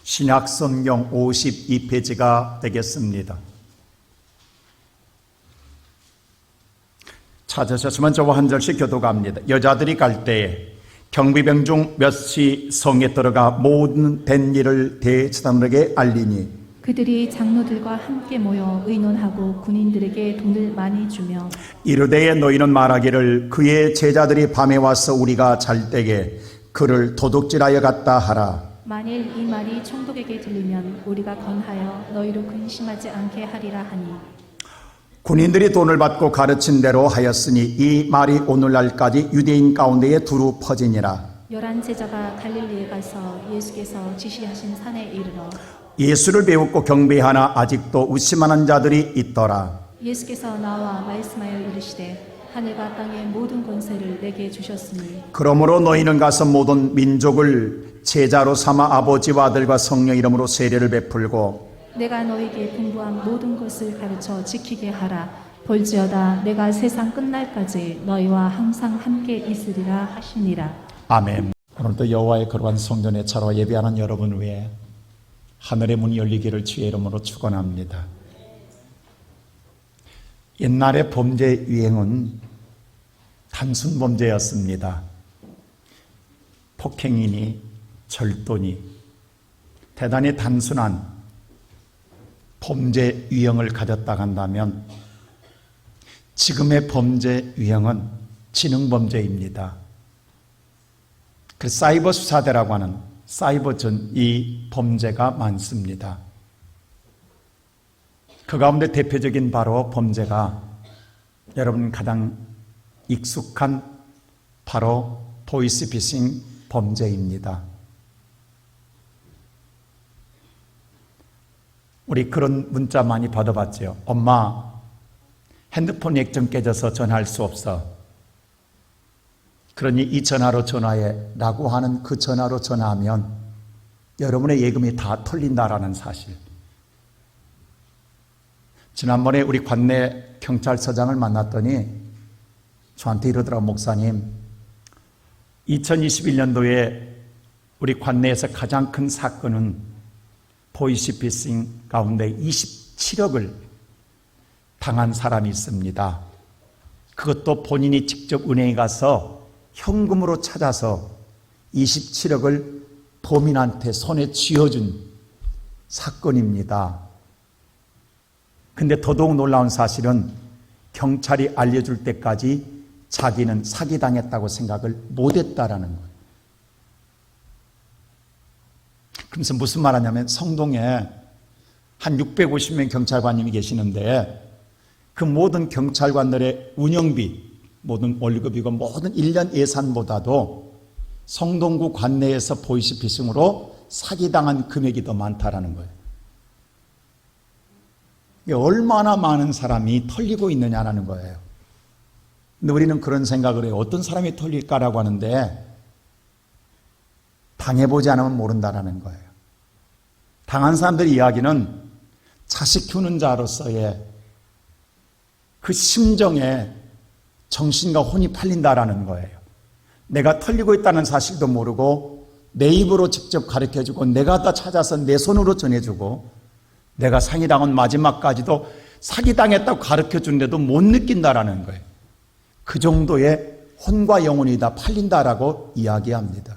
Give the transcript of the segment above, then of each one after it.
신약성경 52페이지가 되겠습니다. 찾으셨으면 저와 한 절씩 교독합니다. 여자들이 갈 때에 경비병 중 몇이 성에 들어가 모든 된 일을 대제사장에게 알리니 그들이 장로들과 함께 모여 의논하고 군인들에게 돈을 많이 주며 이르되 너희는 말하기를 그의 제자들이 밤에 와서 우리가 잘 때에 그를 도둑질하여 갔다 하라. 만일 이 말이 총독에게 들리면 우리가 건하여 너희로 근심하지 않게 하리라 하니 군인들이 돈을 받고 가르친 대로 하였으니 이 말이 오늘날까지 유대인 가운데에 두루 퍼지니라. 11 제자가 갈릴리에 가서 예수께서 지시하신 산에 이르러 예수를 배웠고 경배하나 아직도 의심하는 자들이 있더라. 예수께서 나와 말씀하여 이르시되 하늘과 땅의 모든 권세를 내게 주셨으니 그러므로 너희는 가서 모든 민족을 제자로 삼아 아버지와 아들과 성령 이름으로 세례를 베풀고 내가 너에게 분부한 모든 것을 가르쳐 지키게 하라. 볼지어다 내가 세상 끝날까지 너희와 항상 함께 있으리라 하시니라. 아멘. 오늘도 여호와의 거룩한 성전에 차로 예배하는 여러분 위해 하늘의 문이 열리기를 주의 이름으로 축원합니다. 옛날의 범죄 유행은 단순 범죄였습니다. 폭행이니 절도니 대단히 단순한 범죄 유형을 가졌다 한다면 지금의 범죄 유형은 지능 범죄입니다. 그 사이버 수사대라고 하는 사이버전 이 범죄가 많습니다. 그 가운데 대표적인 바로 범죄가 여러분 가장 익숙한 바로 보이스피싱 범죄입니다. 우리 그런 문자 많이 받아봤죠. 엄마, 핸드폰 액정 깨져서 전화할 수 없어. 그러니 이 전화로 전화해 라고 하는 그 전화로 전화하면 여러분의 예금이 다 털린다라는 사실. 지난번에 우리 관내 경찰서장을 만났더니 저한테 이러더라고. 목사님, 2021년도에 우리 관내에서 가장 큰 사건은 보이스피싱 가운데 27억을 당한 사람이 있습니다. 그것도 본인이 직접 은행에 가서 현금으로 찾아서 27억을 범인한테 손에 쥐어준 사건입니다. 근데 더더욱 놀라운 사실은 경찰이 알려줄 때까지 자기는 사기당했다고 생각을 못했다라는 거예요. 그래서 무슨 말 하냐면 성동에 한 650명 경찰관님이 계시는데 그 모든 경찰관들의 운영비, 모든 월급이고 모든 1년 예산보다도 성동구 관내에서 보이스피싱으로 사기당한 금액이 더 많다라는 거예요. 얼마나 많은 사람이 털리고 있느냐라는 거예요. 근데 우리는 그런 생각을 해요. 어떤 사람이 털릴까라고 하는데 당해보지 않으면 모른다라는 거예요. 당한 사람들의 이야기는 자식 키우는 자로서의 그 심정에 정신과 혼이 팔린다라는 거예요. 내가 털리고 있다는 사실도 모르고 내 입으로 직접 가르쳐주고 내가 다 찾아서 내 손으로 전해주고 내가 사기당한 마지막까지도 사기당했다고 가르쳐준데도 못 느낀다라는 거예요. 그 정도의 혼과 영혼이 다 팔린다라고 이야기합니다.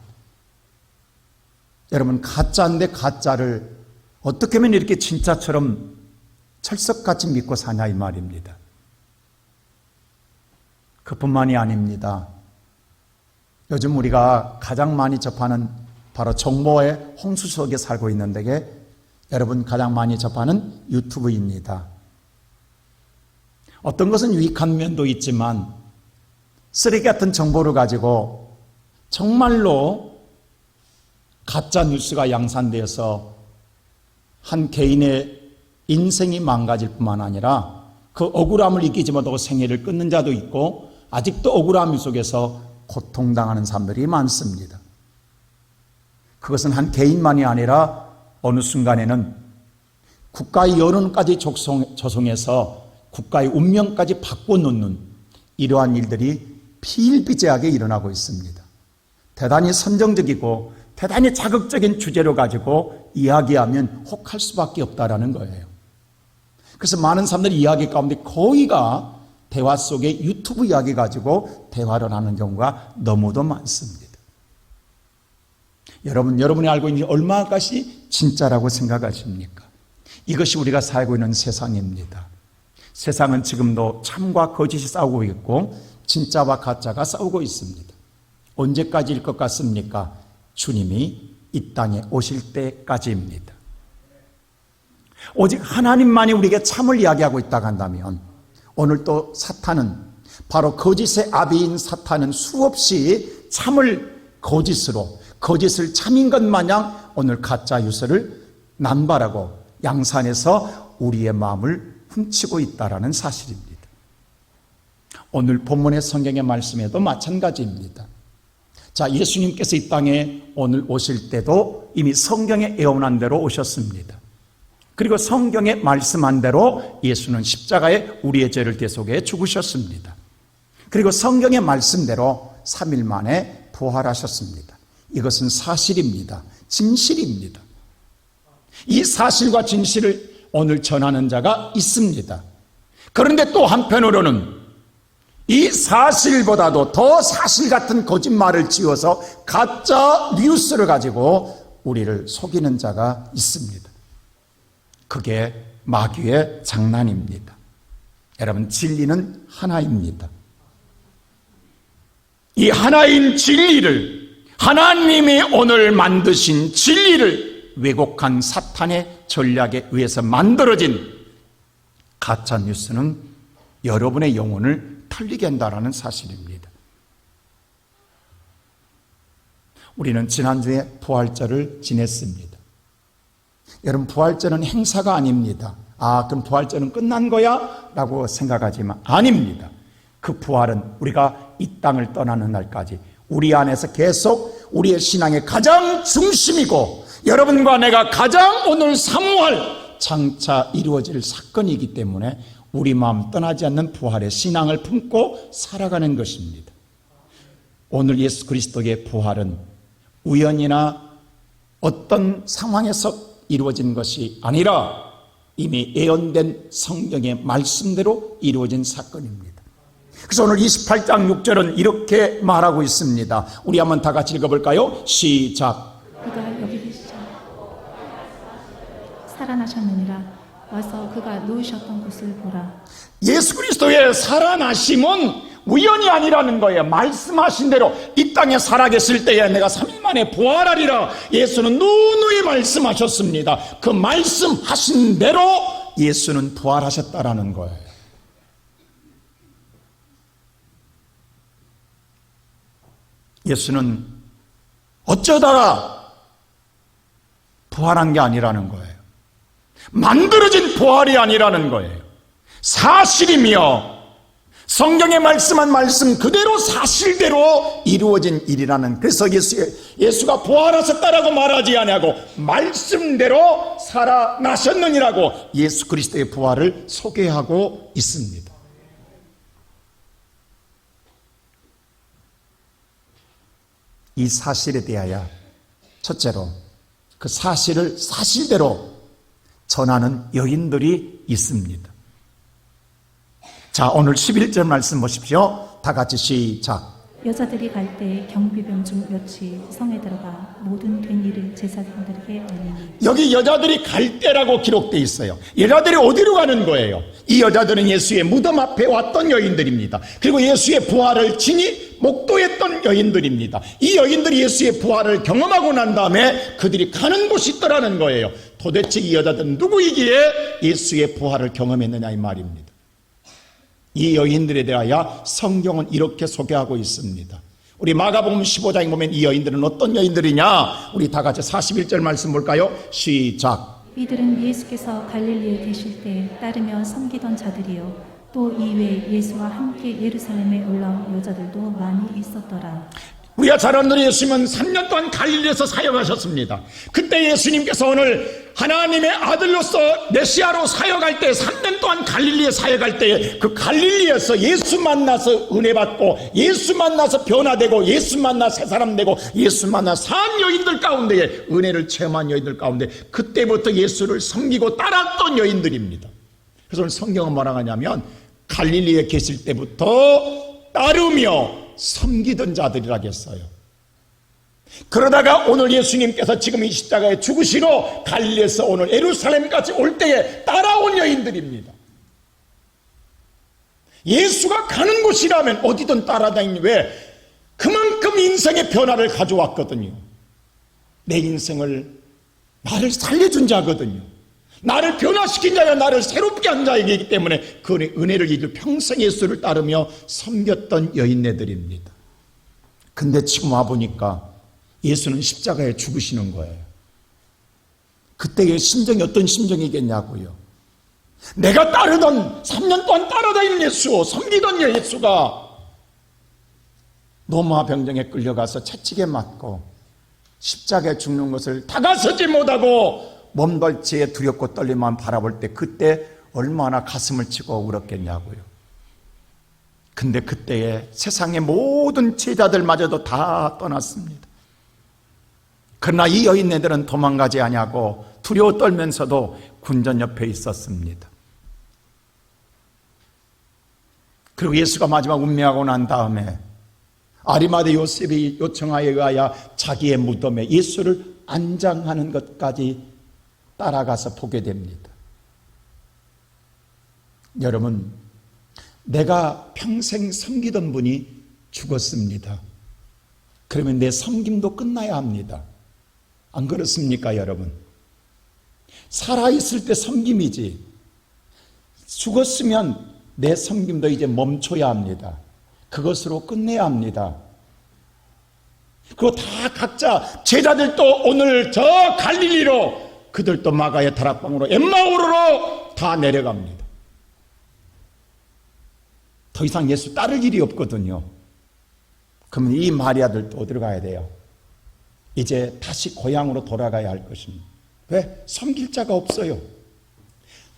여러분, 가짜인데 가짜를 어떻게 하면 이렇게 진짜처럼 철석같이 믿고 사냐 이 말입니다. 그뿐만이 아닙니다. 요즘 우리가 가장 많이 접하는 바로 정보의 홍수 속에 살고 있는 데게 여러분 가장 많이 접하는 유튜브입니다. 어떤 것은 유익한 면도 있지만 쓰레기 같은 정보를 가지고 정말로 가짜 뉴스가 양산되어서 한 개인의 인생이 망가질 뿐만 아니라 그 억울함을 이기지 못하고 생애를 끊는 자도 있고 아직도 억울함 속에서 고통당하는 사람들이 많습니다. 그것은 한 개인만이 아니라 어느 순간에는 국가의 여론까지 조성해서 국가의 운명까지 바꿔놓는 이러한 일들이 비일비재하게 일어나고 있습니다. 대단히 선정적이고 대단히 자극적인 주제로 가지고 이야기하면 혹할 수밖에 없다라는 거예요. 그래서 많은 사람들이 이야기 가운데 거의가 대화 속에 유튜브 이야기 가지고 대화를 하는 경우가 너무도 많습니다. 여러분이 알고 있는 게 얼마까지 진짜라고 생각하십니까? 이것이 우리가 살고 있는 세상입니다. 세상은 지금도 참과 거짓이 싸우고 있고 진짜와 가짜가 싸우고 있습니다. 언제까지일 것 같습니까? 주님이 이 땅에 오실 때까지입니다. 오직 하나님만이 우리에게 참을 이야기하고 있다고 한다면 오늘 또 사탄은, 바로 거짓의 아비인 사탄은 수없이 참을 거짓으로, 거짓을 참인 것 마냥 오늘 가짜 유서를 남발하고 양산해서 우리의 마음을 훔치고 있다는 사실입니다. 오늘 본문의 성경의 말씀에도 마찬가지입니다. 자, 예수님께서 이 땅에 오늘 오실 때도 이미 성경에 예언한 대로 오셨습니다. 그리고 성경에 말씀한 대로 예수는 십자가에 우리의 죄를 대속해 죽으셨습니다. 그리고 성경의 말씀대로 3일 만에 부활하셨습니다. 이것은 사실입니다. 진실입니다. 이 사실과 진실을 오늘 전하는 자가 있습니다. 그런데 또 한편으로는 이 사실보다도 더 사실 같은 거짓말을 지어서 가짜 뉴스를 가지고 우리를 속이는 자가 있습니다. 그게 마귀의 장난입니다. 여러분, 진리는 하나입니다. 이 하나인 진리를, 하나님이 오늘 만드신 진리를 왜곡한 사탄의 전략에 의해서 만들어진 가짜 뉴스는 여러분의 영혼을 털리게 한다는 사실입니다. 우리는 지난주에 부활절을 지냈습니다. 여러분, 부활절은 행사가 아닙니다. 아, 그럼 부활절은 끝난 거야? 라고 생각하지만 아닙니다. 그 부활은 우리가 이 땅을 떠나는 날까지 우리 안에서 계속 우리의 신앙의 가장 중심이고 여러분과 내가 가장 오늘 사모할 장차 이루어질 사건이기 때문에 우리 마음 떠나지 않는 부활의 신앙을 품고 살아가는 것입니다. 오늘 예수 그리스도의 부활은 우연이나 어떤 상황에서 이루어진 것이 아니라 이미 예언된 성경의 말씀대로 이루어진 사건입니다. 그래서 오늘 28장 6절은 이렇게 말하고 있습니다. 우리 한번 다 같이 읽어볼까요? 시작. 그가 여기 계시자 살아나셨느니라. 와서 그가 누우셨던 곳을 보라. 예수 그리스도의 살아나심은 우연이 아니라는 거예요. 말씀하신 대로 이 땅에 살아계실 때에 내가 3일 만에 부활하리라. 예수는 누누이 말씀하셨습니다. 그 말씀하신 대로 예수는 부활하셨다라는 거예요. 예수는 어쩌다가 부활한 게 아니라는 거예요. 만들어진 부활이 아니라는 거예요. 사실이며 성경에 말씀한 말씀 그대로 사실대로 이루어진 일이라는, 그래서 예수가 부활하셨다라고 말하지 아니하고 말씀대로 살아나셨느니라고 예수 그리스도의 부활을 소개하고 있습니다. 이 사실에 대하여 첫째로 그 사실을 사실대로 전하는 여인들이 있습니다. 자, 오늘 11절 말씀 보십시오. 다 같이 시작. 여자들이 갈 때 경비병 중 몇이 성에 들어가 모든 된 일을 제사장들에게 알리니. 여기 여자들이 갈 때라고 기록되어 있어요. 여자들이 어디로 가는 거예요? 이 여자들은 예수의 무덤 앞에 왔던 여인들입니다. 그리고 예수의 부활을 친히 목도했던 여인들입니다. 이 여인들이 예수의 부활을 경험하고 난 다음에 그들이 가는 곳이 있더라는 거예요. 도대체 이 여자들은 누구이기에 예수의 부활을 경험했느냐 이 말입니다. 이 여인들에 대하여 성경은 이렇게 소개하고 있습니다. 우리 마가복음 15장에 보면 이 여인들은 어떤 여인들이냐? 우리 다 같이 41절 말씀 볼까요? 시작. 이들은 예수께서 갈릴리에 계실 때 따르며 섬기던 자들이요 또 이외에 예수와 함께 예루살렘에 올라온 여자들도 많이 있었더라. 우리가 잘 아는 대로 예수님은 3년 동안 갈릴리에서 사역하셨습니다. 그때 예수님께서 오늘 하나님의 아들로서 메시아로 사역할 때 3년 동안 갈릴리에 사역할 때 그 갈릴리에서 예수 만나서 은혜 받고 예수 만나서 변화되고 예수 만나 새 사람 되고 예수 만나 산 여인들 가운데에 은혜를 체험한 여인들 가운데 그때부터 예수를 섬기고 따랐던 여인들입니다. 그래서 오늘 성경은 뭐라고 하냐면 갈릴리에 계실 때부터 따르며 섬기던 자들이라겠어요. 그러다가 오늘 예수님께서 지금 이 십자가에 죽으시러 갈릴리에서 오늘 예루살렘까지 올 때에 따라온 여인들입니다. 예수가 가는 곳이라면 어디든 따라다니니 왜? 그만큼 인생의 변화를 가져왔거든요. 내 인생을 나를 살려준 자거든요. 나를 변화시킨 자야 나를 새롭게 한 자이기 때문에 그 은혜를 잊을 평생 예수를 따르며 섬겼던 여인네들입니다. 근데 지금 와보니까 예수는 십자가에 죽으시는 거예요. 그때의 심정이 어떤 심정이겠냐고요. 내가 따르던 3년 동안 따라다니는 예수, 섬기던 예수가 노마 병정에 끌려가서 채찍에 맞고 십자가에 죽는 것을 다가서지 못하고 몸벌치에 두렵고 떨림만 바라볼 때 그때 얼마나 가슴을 치고 울었겠냐고요. 근데 그때에 세상의 모든 제자들마저도 다 떠났습니다. 그러나 이 여인네들은 도망가지 아니하고 두려워 떨면서도 군전 옆에 있었습니다. 그리고 예수가 마지막 운명하고 난 다음에 아리마대 요셉이 요청하에 의하여 자기의 무덤에 예수를 안장하는 것까지 따라가서 보게 됩니다. 여러분, 내가 평생 섬기던 분이 죽었습니다. 그러면 내 섬김도 끝나야 합니다. 안 그렇습니까, 여러분? 살아있을 때 섬김이지 죽었으면 내 섬김도 이제 멈춰야 합니다. 그것으로 끝내야 합니다. 그리고 다 각자 제자들도 오늘 저 갈릴리로 그들도 마가의 다락방으로 엠마오로 다 내려갑니다. 더 이상 예수 따를 일이 없거든요. 그러면 이 마리아들도 어디로 가야 돼요? 이제 다시 고향으로 돌아가야 할 것입니다. 왜? 섬길 자가 없어요.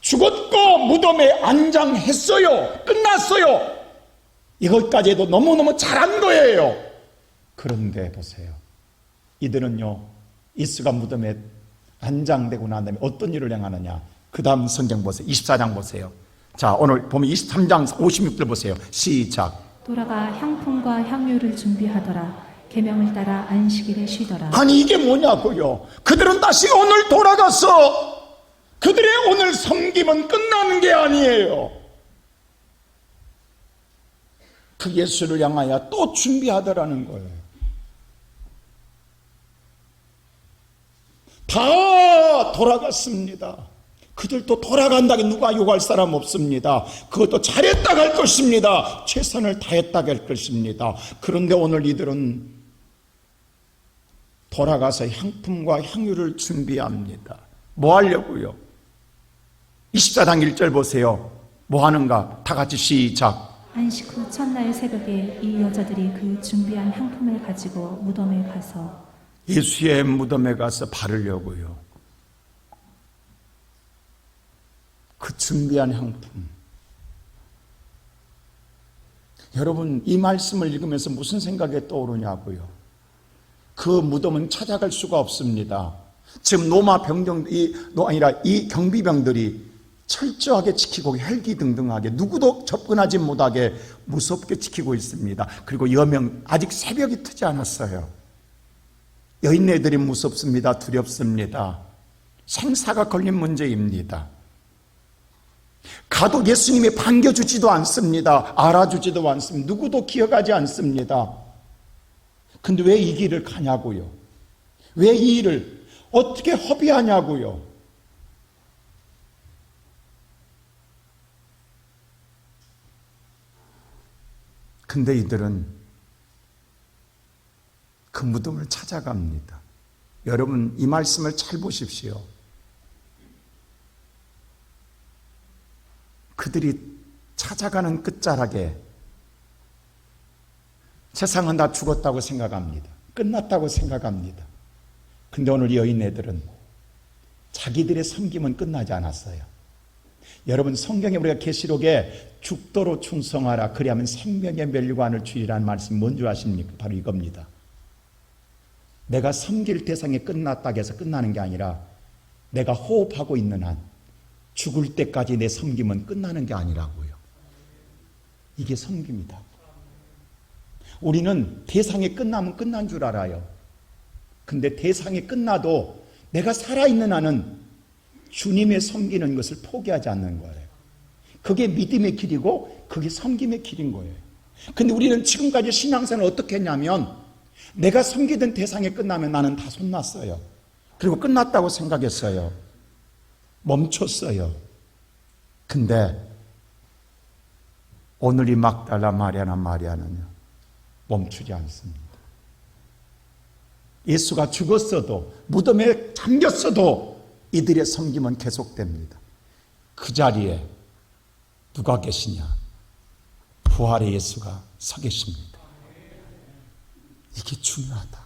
죽었고 무덤에 안장했어요. 끝났어요. 이것까지 해도 너무너무 잘한 거예요. 그런데 보세요. 이들은요, 예수가 무덤에 안장되고 난 다음에 어떤 일을 행하느냐. 그 다음 성경 보세요. 24장 보세요. 자, 오늘 보면 23장 56절 보세요. 시작. 돌아가 향품과 향유를 준비하더라. 계명을 따라 안식일에 쉬더라. 아니 이게 뭐냐고요. 그들은 다시 오늘 돌아가서 그들의 오늘 섬김은 끝나는 게 아니에요. 그 예수를 향하여 또 준비하더라는 거예요. 다 돌아갔습니다. 그들도 돌아간다고 누가 욕할 사람 없습니다. 그것도 잘했다 갈 것입니다. 최선을 다했다 갈 것입니다. 그런데 오늘 이들은 돌아가서 향품과 향유를 준비합니다. 뭐 하려고요? 24장 1절 보세요. 뭐 하는가? 다 같이 시작. 안식 후 첫날 새벽에 이 여자들이 그 준비한 향품을 가지고 무덤에 가서 예수의 무덤에 가서 바르려고요. 그 준비한 향품. 여러분, 이 말씀을 읽으면서 무슨 생각이 떠오르냐고요. 그 무덤은 찾아갈 수가 없습니다. 지금 로마 병정, 이 경비병들이 철저하게 지키고 혈기등등하게 누구도 접근하지 못하게 무섭게 지키고 있습니다. 그리고 여명 아직 새벽이 트지 않았어요. 여인네들이 무섭습니다. 두렵습니다. 생사가 걸린 문제입니다. 가도 예수님이 반겨주지도 않습니다. 알아주지도 않습니다. 누구도 기억하지 않습니다. 근데 왜 이 길을 가냐고요? 왜 이 일을 어떻게 허비하냐고요? 근데 이들은 그 무덤을 찾아갑니다. 여러분, 이 말씀을 잘 보십시오. 그들이 찾아가는 끝자락에 세상은 다 죽었다고 생각합니다. 끝났다고 생각합니다. 근데 오늘 이 여인네들은 자기들의 섬김은 끝나지 않았어요. 여러분, 성경에 우리가 계시록에 죽도록 충성하라 그리하면 생명의 멸류관을 주리라는 말씀이 뭔지 아십니까? 바로 이겁니다. 내가 섬길 대상이 끝났다고 해서 끝나는 게 아니라 내가 호흡하고 있는 한 죽을 때까지 내 섬김은 끝나는 게 아니라고요. 이게 섬김이다. 우리는 대상이 끝나면 끝난 줄 알아요. 근데 대상이 끝나도 내가 살아있는 한은 주님의 섬기는 것을 포기하지 않는 거예요. 그게 믿음의 길이고 그게 섬김의 길인 거예요. 근데 우리는 지금까지 신앙생활을 어떻게 했냐면 내가 섬기던 대상이 끝나면 나는 다 손놨어요. 그리고 끝났다고 생각했어요. 멈췄어요. 근데 오늘 이 막달라 마리아는요 멈추지 않습니다. 예수가 죽었어도 무덤에 잠겼어도 이들의 섬김은 계속됩니다. 그 자리에 누가 계시냐? 부활의 예수가 서 계십니다. 이게 중요하다고.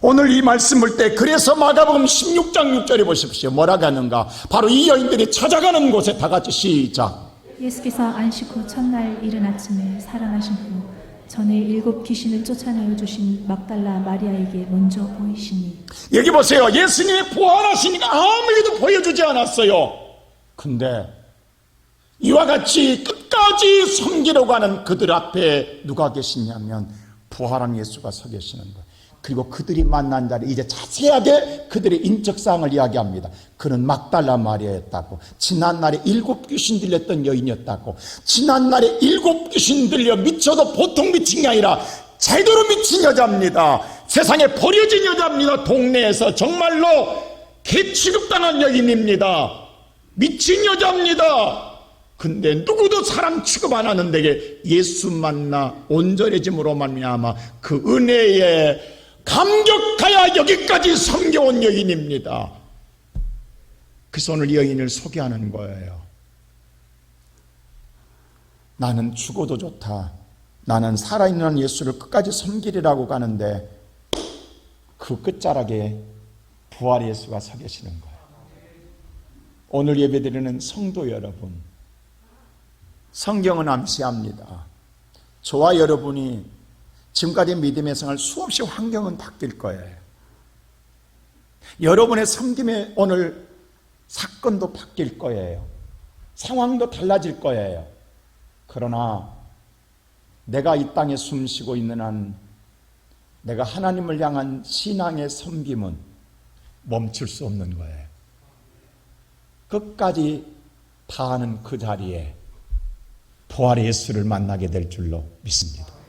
오늘 이 말씀을 때 그래서 마가복음 16장 6절에 보십시오. 뭐라고 하는가? 바로 이 여인들이 찾아가는 곳에 다 같이 시작. 예수께서 안식 후 첫날 이른 아침에 살아나신 후 전에 7 귀신을 쫓아내어 주신 막달라 마리아에게 먼저 보이시니. 여기 보세요. 예수님이 부활하시니까 아무에게도 보여주지 않았어요. 근데 이와 같이 끝까지 섬기려고 하는 그들 앞에 누가 계시냐면 부활한 예수가 서 계시는 거예요. 그리고 그들이 만난 자리 이제 자세하게 그들의 인적사항을 이야기합니다. 그는 막달라 마리아였다고, 지난날에 7 귀신 들렸던 여인이었다고, 지난날에 7 귀신 들려 미쳐도 보통 미친 게 아니라 제대로 미친 여자입니다. 세상에 버려진 여자입니다. 동네에서 정말로 개취급당한 여인입니다. 미친 여자입니다. 근데 누구도 사람 취급 안 하는 데에 예수 만나 온전해짐으로 말미암아 그 은혜에 감격하여 여기까지 섬겨온 여인입니다. 그래서 오늘 이 여인을 소개하는 거예요. 나는 죽어도 좋다. 나는 살아있는 예수를 끝까지 섬기리라고 가는데 그 끝자락에 부활의 예수가 서 계시는 거예요. 오늘 예배드리는 성도 여러분, 성경은 암시합니다. 저와 여러분이 지금까지 믿음의 생활 수없이 환경은 바뀔 거예요. 여러분의 섬김의 오늘 사건도 바뀔 거예요. 상황도 달라질 거예요. 그러나 내가 이 땅에 숨쉬고 있는 한 내가 하나님을 향한 신앙의 섬김은 멈출 수 없는 거예요. 끝까지 다하는 그 자리에 부활의 예수를 만나게 될 줄로 믿습니다.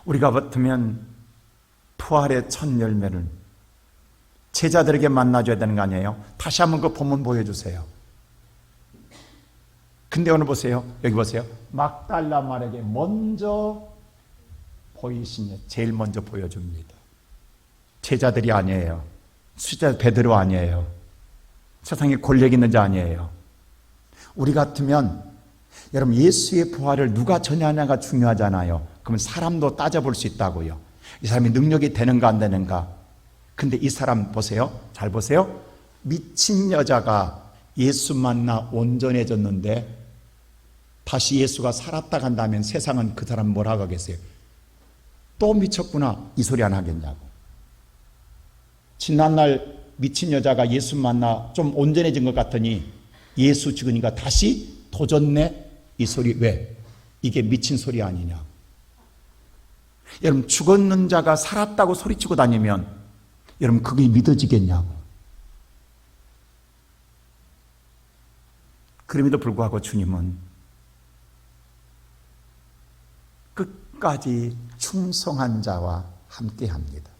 우리가 같으면 부활의 첫 열매를 제자들에게 만나줘야 되는 거 아니에요? 다시 한번 그 본문 보여주세요. 근데 오늘 보세요. 여기 보세요. 막달라 마리아에게 먼저 보이시니 제일 먼저 보여줍니다. 제자들이 아니에요. 수제자 베드로 아니에요. 세상에 권력 있는 자 아니에요. 우리 같으면 여러분 예수의 부활을 누가 전하냐가 중요하잖아요. 그러면 사람도 따져볼 수 있다고요. 이 사람이 능력이 되는가 안 되는가. 근데 이 사람 보세요. 잘 보세요. 미친 여자가 예수 만나 온전해졌는데 다시 예수가 살았다 간다면 세상은 그 사람 뭐라고 하겠어요? 또 미쳤구나 이 소리 안 하겠냐고. 지난날 미친 여자가 예수 만나 좀 온전해진 것 같더니 예수 죽으니까 다시 도졌네 이 소리 왜? 이게 미친 소리 아니냐. 여러분 죽었는 자가 살았다고 소리치고 다니면 여러분 그게 믿어지겠냐고. 그럼에도 불구하고 주님은 끝까지 충성한 자와 함께합니다.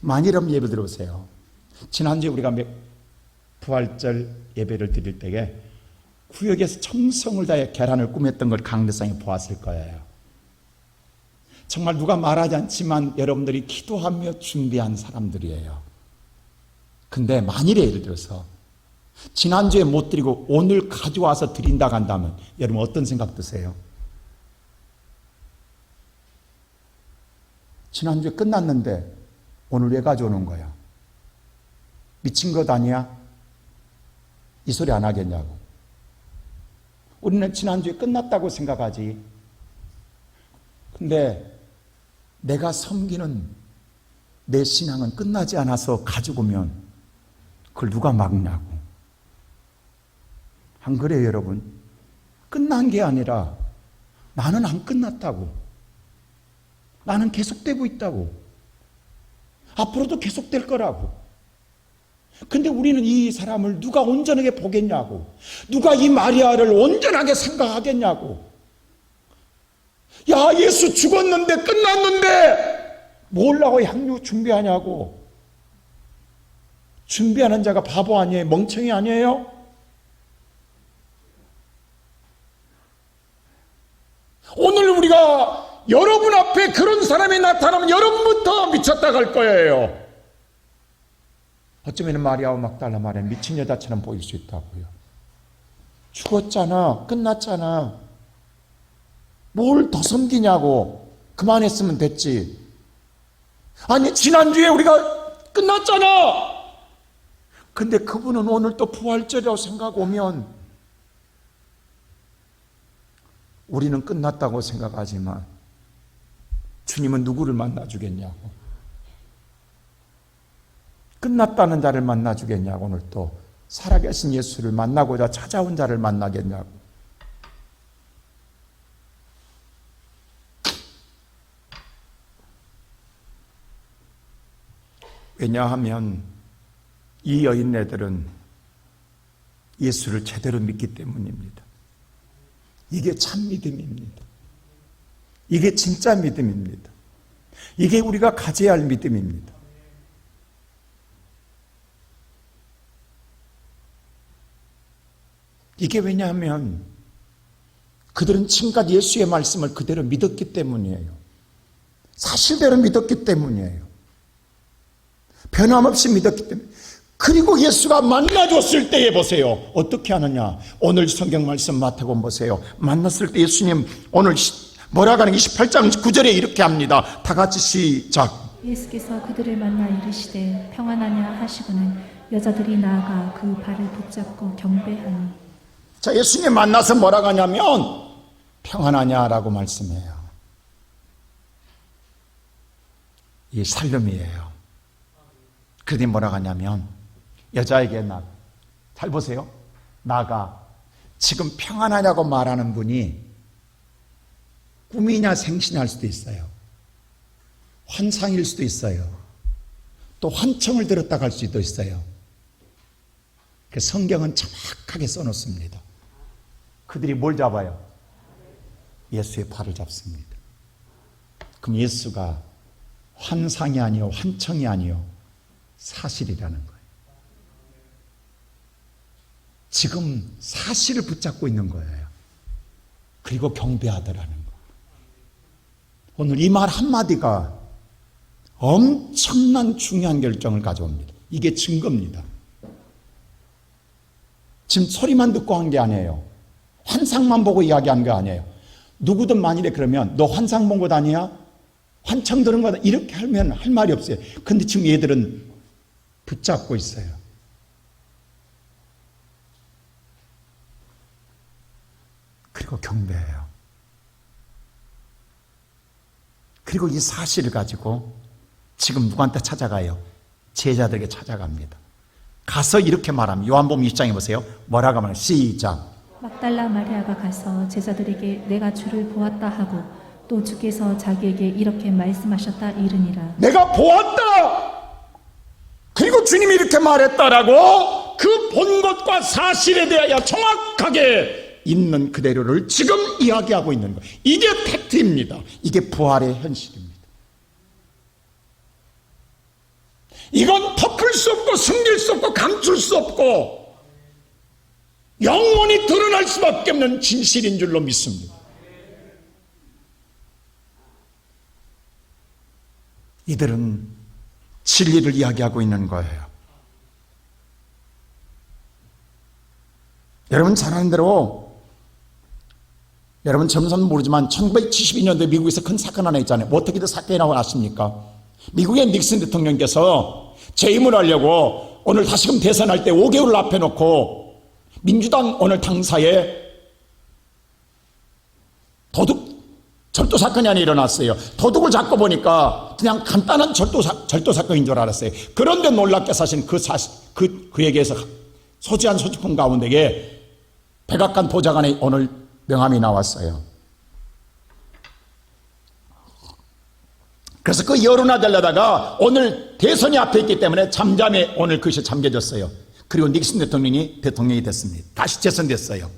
만일 여러분 예배 들어보세요. 지난주에 우리가 부활절 예배를 드릴 때에 구역에서 정성을 다해 계란을 꾸몄던 걸 강대상에 보았을 거예요. 정말 누가 말하지 않지만 여러분들이 기도하며 준비한 사람들이에요. 근데 만일에 예를 들어서 지난주에 못 드리고 오늘 가져와서 드린다고 한다면 여러분 어떤 생각 드세요? 지난주에 끝났는데 오늘 왜 가져오는 거야? 미친 것 아니야? 이 소리 안 하겠냐고. 우리는 지난주에 끝났다고 생각하지. 근데 내가 섬기는 내 신앙은 끝나지 않아서 가지고 오면 그걸 누가 막냐고. 안 그래요, 여러분? 끝난 게 아니라 나는 안 끝났다고. 나는 계속되고 있다고. 앞으로도 계속될 거라고. 근데 우리는 이 사람을 누가 온전하게 보겠냐고. 누가 이 마리아를 온전하게 생각하겠냐고. 야, 예수 죽었는데 끝났는데 뭐라고 향유 준비하냐고. 준비하는 자가 바보 아니에요? 멍청이 아니에요? 오늘 우리가 여러분 앞에 그런 사람이 나타나면 여러분부터 미쳤다 갈 거예요. 어쩌면 마리아와 막달라 마리아 미친 여자처럼 보일 수 있다고요. 죽었잖아. 끝났잖아. 뭘 더 섬기냐고. 그만했으면 됐지. 아니, 지난주에 우리가 끝났잖아. 근데 그분은 오늘 또 부활절이라고 생각하고 오면 우리는 끝났다고 생각하지만 주님은 누구를 만나주겠냐고. 끝났다는 자를 만나주겠냐고. 오늘 또 살아계신 예수를 만나고자 찾아온 자를 만나겠냐고. 왜냐하면 이 여인네들은 예수를 제대로 믿기 때문입니다. 이게 참 믿음입니다. 이게 진짜 믿음입니다. 이게 우리가 가져야 할 믿음입니다. 이게 왜냐하면 그들은 지금까지 예수의 말씀을 그대로 믿었기 때문이에요. 사실대로 믿었기 때문이에요. 변함없이 믿었기 때문에. 그리고 예수가 만나줬을 때에 보세요. 어떻게 하느냐. 오늘 성경 말씀 마태복음 보세요. 만났을 때 예수님 오늘 뭐라고 하는 28장 9절에 이렇게 합니다. 다 같이 시작. 예수께서 그들을 만나 이르시되 평안하냐 하시고는 여자들이 나아가 그 발을 붙잡고 경배하니. 자, 예수님 만나서 뭐라고 하냐면 평안하냐라고 말씀해요. 이 살름이에요. 그들이 뭐라고 하냐면 여자에게 잘 보세요. 나가 지금 평안하냐고 말하는 분이 꿈이냐 생신할 수도 있어요. 환상일 수도 있어요. 또 환청을 들었다 갈 수도 있어요. 성경은 정확하게 써놓습니다. 그들이 뭘 잡아요? 예수의 팔을 잡습니다. 그럼 예수가 환상이 아니요 환청이 아니요 사실이라는 거예요. 지금 사실을 붙잡고 있는 거예요. 그리고 경배하더라는 거예요. 오늘 이 말 한마디가 엄청난 중요한 결정을 가져옵니다. 이게 증거입니다. 지금 소리만 듣고 한 게 아니에요. 환상만 보고 이야기한 게 아니에요. 누구든 만일에 그러면 너 환상 본 것 아니야? 환청 들은 거다. 이렇게 하면 할 말이 없어요. 근데 지금 얘들은 붙잡고 있어요. 그리고 경배해요. 그리고 이 사실을 가지고 지금 누구한테 찾아가요? 제자들에게 찾아갑니다. 가서 이렇게 말합니다. 요한복음 20장에 보세요. 뭐라고 말해요? 시작. 막달라 마리아가 가서 제자들에게 내가 주를 보았다 하고 또 주께서 자기에게 이렇게 말씀하셨다 이르니라. 내가 보았다. 그리고 주님이 이렇게 말했다라고 그 본 것과 사실에 대하여 정확하게 있는 그대로를 지금 이야기하고 있는 거예요. 이게 팩트입니다. 이게 부활의 현실입니다. 이건 덮을 수 없고 숨길 수 없고 감출 수 없고 영원히 드러날 수밖에 없는 진실인 줄로 믿습니다. 이들은 진리를 이야기하고 있는 거예요. 여러분 잘 아는 대로 여러분 젊은사는 모르지만 1972년도에 미국에서 큰 사건 하나 있잖아요. 뭐 어떻게 사건이 나고 아십니까? 미국의 닉슨 대통령께서 재임을 하려고 오늘 다시금 대선할 때 5개월을 앞에 놓고 민주당 오늘 당사에 절도 사건이 하나 일어났어요. 도둑을 잡고 보니까 그냥 간단한 절도 사건인 줄 알았어요. 그런데 놀랍게 사실 그에게서 소지한 소지품 가운데에 백악관 보좌관의 오늘 명함이 나왔어요. 그래서 그 여론하려다가 오늘 대선이 앞에 있기 때문에 잠잠에 오늘 그것이 잠겨졌어요. 그리고 닉슨 대통령이 됐습니다. 다시 재선됐어요.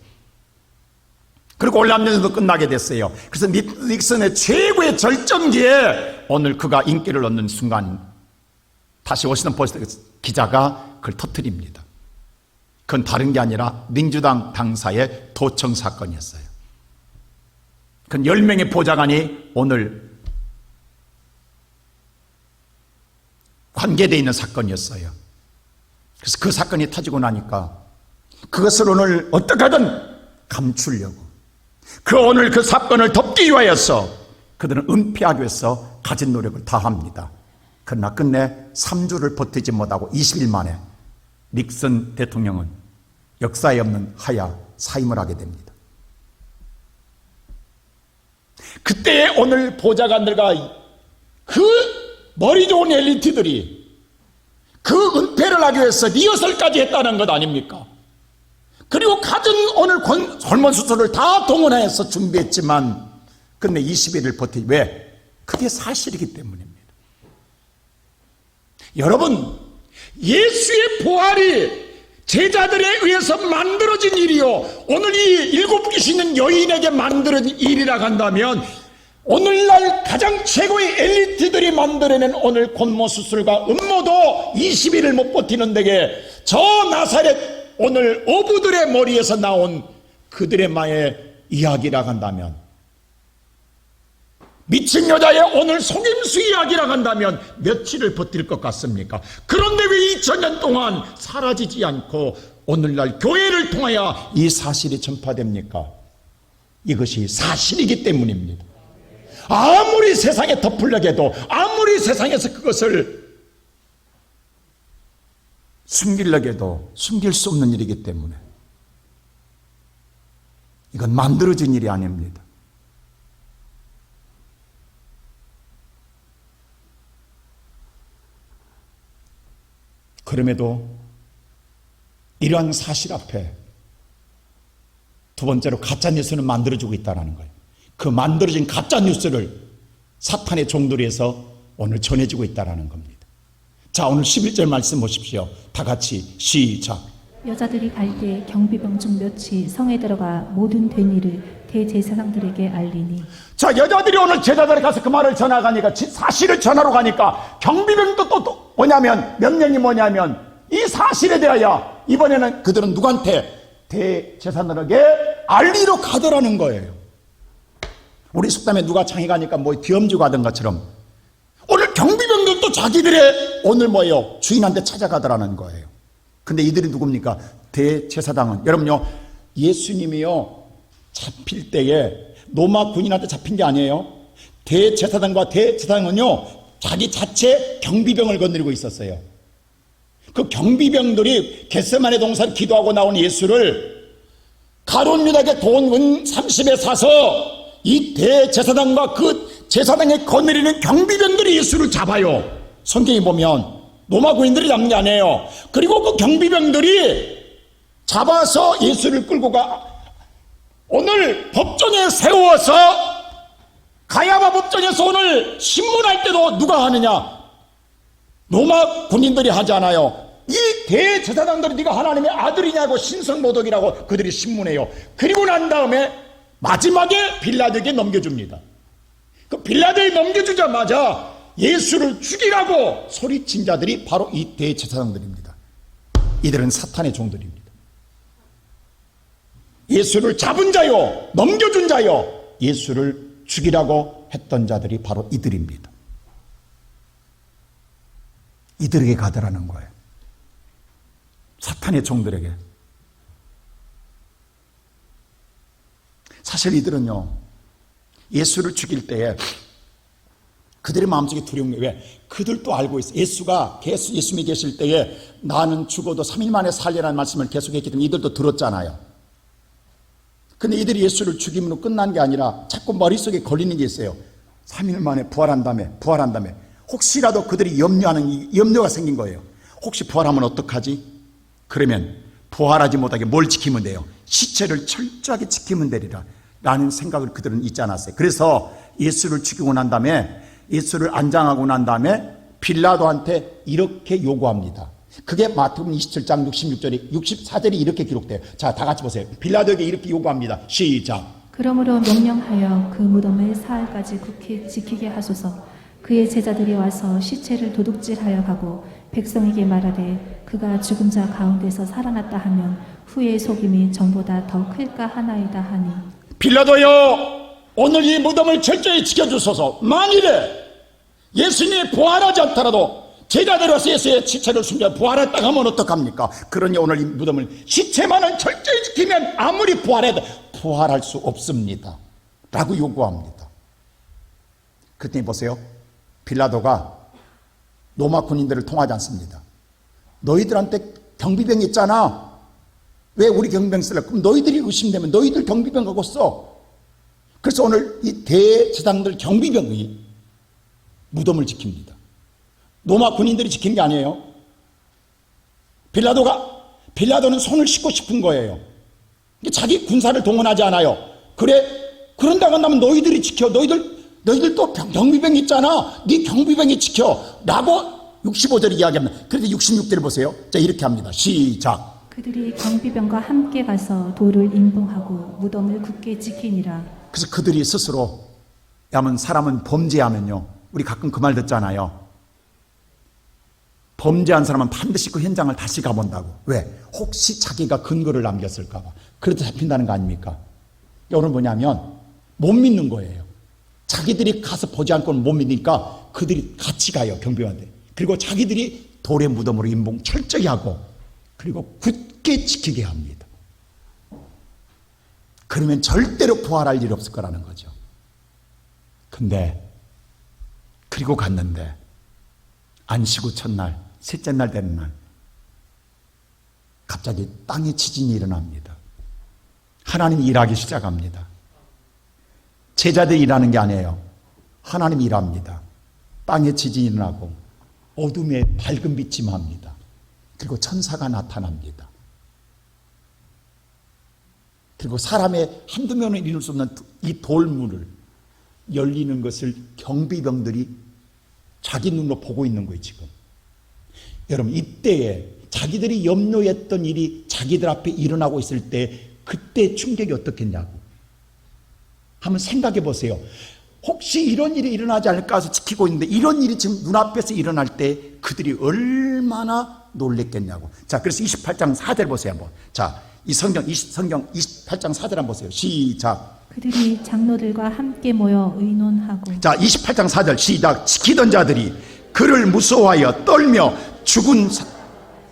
그리고 올남전도 끝나게 됐어요. 그래서 닉슨의 최고의 절정기에 오늘 그가 인기를 얻는 순간 다시 워싱턴 포스트 기자가 그걸 터뜨립니다. 그건 다른 게 아니라 민주당 당사의 도청 사건이었어요. 그건 10명의 보좌관이 오늘 관계되어 있는 사건이었어요. 그래서 그 사건이 터지고 나니까 그것을 오늘 어떻게든 감추려고 오늘 그 사건을 덮기 위하여서 그들은 은폐하기 위해서 가진 노력을 다합니다. 그러나 끝내 3주를 버티지 못하고 20일 만에 닉슨 대통령은 역사에 없는 하야 사임을 하게 됩니다. 그때 오늘 보좌관들과 그 머리 좋은 엘리트들이 그 은폐를 하기 위해서 리허설까지 했다는 것 아닙니까? 그리고 갖은 오늘 hormone 수술을 다 동원해서 준비했지만 근데 20일을 버티지 왜? 그게 사실이기 때문입니다. 여러분, 예수의 부활이 제자들에 의해서 만들어진 일이요, 오늘 이 7 귀신은 여인에게 만들어진 일이라고 한다면 오늘날 가장 최고의 엘리트들이 만들어낸 오늘 권모 수술과 음모도 20일을 못 버티는 데게 저 나사렛 오늘 어부들의 머리에서 나온 그들의 마의 이야기라고 한다면, 미친 여자의 오늘 속임수 이야기라고 한다면 며칠을 버틸 것 같습니까? 그런데 왜 2000년 동안 사라지지 않고 오늘날 교회를 통하여 이 사실이 전파됩니까? 이것이 사실이기 때문입니다. 아무리 세상에 덮으려고 해도, 아무리 세상에서 그것을 숨기려고 해도 숨길 수 없는 일이기 때문에 이건 만들어진 일이 아닙니다. 그럼에도 이러한 사실 앞에 두 번째로 가짜뉴스는 만들어지고 있다는 거예요. 그 만들어진 가짜뉴스를 사탄의 종들이 해서 오늘 전해지고 있다는 겁니다. 자, 오늘 11절 말씀 보십시오. 다 같이 시작. 여자들이 갈 때 경비병 중 몇이 성에 들어가 모든 된 일을 대제사장들에게 알리니. 자, 여자들이 오늘 제자들에 가서 그 말을 전하가니까, 사실을 전하러 가니까 경비병도 또 뭐냐면, 몇 명이 뭐냐면 이 사실에 대하여 이번에는 그들은 누구한테? 대제사장들에게 알리러 가더라는 거예요. 우리 속담에 누가 창에 가니까 뭐 뒤엄지고 가던 것처럼 오늘 경비병들도 자기들의 오늘 뭐예요? 주인한테 찾아가더라는 거예요. 근데 이들이 누굽니까? 대제사장은, 여러분요, 예수님이요 잡힐 때에 로마 군인한테 잡힌 게 아니에요. 대제사장과 대제사장은요 자기 자체 경비병을 거느리고 있었어요. 그 경비병들이 겟세마네 동산 기도하고 나온 예수를 가룟 유다에게 돈 은 30에 사서 이 대제사장과 그 제사장에 거느리는 경비병들이 예수를 잡아요. 성경에 보면 로마 군인들이 잡는 게 아니에요. 그리고 그 경비병들이 잡아서 예수를 끌고 가 오늘 법정에 세워서, 가야바 법정에서 오늘 신문할 때도 누가 하느냐? 로마 군인들이 하지 않아요. 이 대제사장들이 네가 하나님의 아들이냐고 신성모독이라고 그들이 신문해요. 그리고 난 다음에 마지막에 빌라도에게 넘겨줍니다. 그 빌라도에 넘겨주자마자 예수를 죽이라고 소리친 자들이 바로 이 대제사장들입니다. 이들은 사탄의 종들입니다. 예수를 잡은 자요, 넘겨준 자요, 예수를 죽이라고 했던 자들이 바로 이들입니다. 이들에게 가더라는 거예요. 사탄의 종들에게. 사실 이들은요, 예수를 죽일 때에 그들의 마음속에 두려운 게 왜? 그들도 알고 있어. 예수가 예수님이 계실 때에 나는 죽어도 3일 만에 살리라는 말씀을 계속했기 때문에 이들도 들었잖아요. 근데 이들이 예수를 죽임으로 끝난 게 아니라 자꾸 머릿속에 걸리는 게 있어요. 3일 만에 부활한다며. 혹시라도 그들이 염려가 생긴 거예요. 혹시 부활하면 어떡하지? 그러면 부활하지 못하게 뭘 지키면 돼요? 시체를 철저하게 지키면 되리라 라는 생각을 그들은 잊지 않았어요. 그래서 예수를 죽이고 난 다음에, 예수를 안장하고 난 다음에 빌라도한테 이렇게 요구합니다. 그게 마태복음 27장 66절에 64절이 이렇게 기록돼요. 자, 다 같이 보세요. 빌라도에게 이렇게 요구합니다. 시작. 그러므로 명령하여 그 무덤을 사흘까지 굳게 지키게 하소서. 그의 제자들이 와서 시체를 도둑질하여 가고 백성에게 말하되 그가 죽은 자 가운데서 살아났다 하면 후의 속임이 전보다 더 클까 하나이다 하니. 빌라도여, 오늘 이 무덤을 철저히 지켜주소서. 만일에 예수님이 부활하지 않더라도 제자들이 와서 예수의 시체를 숨겨 부활했다고 하면 어떡합니까? 그러니 오늘 이 무덤을 시체만은 철저히 지키면 아무리 부활해도 부활할 수 없습니다 라고 요구합니다. 그때 보세요. 빌라도가 로마 군인들을 통하지 않습니다. 너희들한테 경비병 있잖아. 왜 우리 경비병 쓰려? 그럼 너희들이 의심되면 너희들 경비병 갖고 써. 그래서 오늘 이 대제사장들 경비병이 무덤을 지킵니다. 로마 군인들이 지킨 게 아니에요. 빌라도는 손을 씻고 싶은 거예요. 자기 군사를 동원하지 않아요. 그런다고 한다면 너희들이 지켜. 너희들 또 경비병 있잖아. 네 경비병이 지켜 라고 65절에 이야기합니다. 그런데 66절을 보세요. 자, 이렇게 합니다. 시작. 그들이 경비병과 함께 가서 돌을 인봉하고 무덤을 굳게 지키니라. 그래서 그들이 스스로, 야면 사람은 범죄하면요, 우리 가끔 그 말 듣잖아요. 범죄한 사람은 반드시 그 현장을 다시 가본다고. 왜? 혹시 자기가 근거를 남겼을까 봐. 그래도 잡힌다는 거 아닙니까? 오늘 뭐냐면 못 믿는 거예요. 자기들이 가서 보지 않고는 못 믿으니까 그들이 같이 가요, 경비원한테. 그리고 자기들이 돌의 무덤으로 인봉 철저히 하고 그리고 굳게 지키게 합니다. 그러면 절대로 부활할 일 없을 거라는 거죠. 근데 그리고 갔는데 안식 후 첫날, 셋째 날 되는 날 갑자기 땅에 지진이 일어납니다. 하나님이 일하기 시작합니다. 제자들이 일하는 게 아니에요. 하나님이 일합니다. 땅에 지진이 일어나고 어둠에 밝은 빛이 맙니다. 그리고 천사가 나타납니다. 그리고 사람의 한두 명은 이룰 수 없는 이 돌문을 열리는 것을 경비병들이 자기 눈으로 보고 있는 거예요, 지금. 여러분, 이때에 자기들이 염려했던 일이 자기들 앞에 일어나고 있을 때 그때 충격이 어떻겠냐고. 한번 생각해 보세요. 혹시 이런 일이 일어나지 않을까 해서 지키고 있는데 이런 일이 지금 눈앞에서 일어날 때 그들이 얼마나 놀랬겠냐고. 자, 그래서 28장 4절 보세요, 한번. 자, 이 성경 28장 4절 한번 보세요. 시작. 그들이 장로들과 함께 모여 의논하고. 자, 28장 4절 시작. 지키던 자들이 그를 무서워하여 떨며 죽은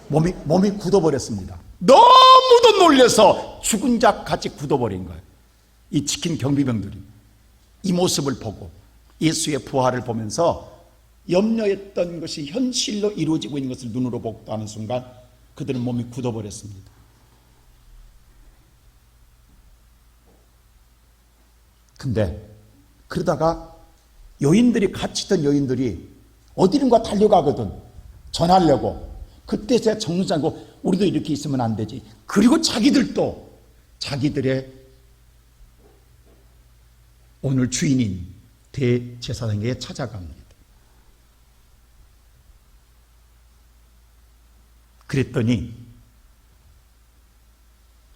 몸이 굳어버렸습니다. 너무도 놀라서 죽은 자 같이 굳어버린 거예요. 이 지킨 경비병들이 이 모습을 보고 예수의 부활을 보면서 염려했던 것이 현실로 이루어지고 있는 것을 눈으로 보고하는 순간 그들은 몸이 굳어버렸습니다. 근데 그러다가 같이 있던 여인들이 어디론가 달려가거든. 전하려고. 그때 제가 정상고 우리도 이렇게 있으면 안 되지. 그리고 자기들도 자기들의 오늘 주인인 대제사장에게 찾아갑니다. 그랬더니